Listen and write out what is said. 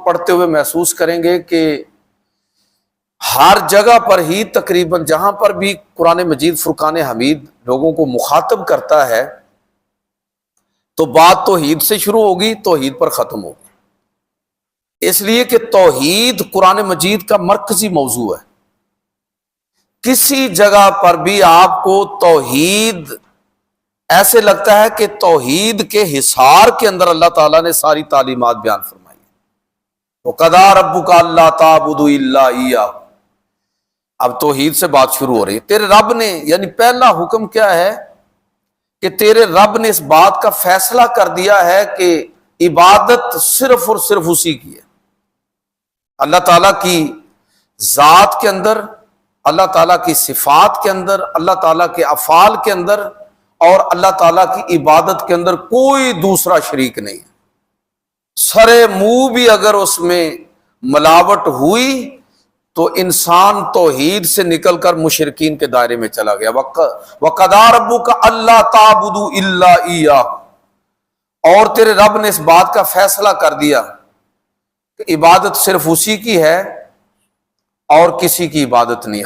پڑھتے ہوئے محسوس کریں گے کہ ہر جگہ پر ہی تقریباً جہاں پر بھی قرآن مجید فرقان حمید لوگوں کو مخاطب کرتا ہے تو بات توحید سے شروع ہوگی، توحید پر ختم ہوگی، اس لیے کہ توحید قرآن مجید کا مرکزی موضوع ہے۔ کسی جگہ پر بھی آپ کو توحید ایسے لگتا ہے کہ توحید کے حصار کے اندر اللہ تعالیٰ نے ساری تعلیمات بیان فرمائی۔ وَقَضَىٰ رَبُّكَ أَلَّا تَعْبُدُوا إِلَّا إِيَّاهُ، اب توحید سے بات شروع ہو رہی ہے۔ تیرے رب نے، یعنی پہلا حکم کیا ہے کہ تیرے رب نے اس بات کا فیصلہ کر دیا ہے کہ عبادت صرف اور صرف اسی کی ہے۔ اللہ تعالیٰ کی ذات کے اندر، اللہ تعالیٰ کی صفات کے اندر، اللہ تعالیٰ کے افعال کے اندر اور اللہ تعالیٰ کی عبادت کے اندر کوئی دوسرا شریک نہیں ہے۔ سرے منہ بھی اگر اس میں ملاوٹ ہوئی تو انسان توحید سے نکل کر مشرکین کے دائرے میں چلا گیا۔ وَقَضَىٰ رَبُّكَ أَلَّا تَعْبُدُوا إِلَّا إِيَّاهُ، اور تیرے رب نے اس بات کا فیصلہ کر دیا کہ عبادت صرف اسی کی ہے اور کسی کی عبادت نہیں۔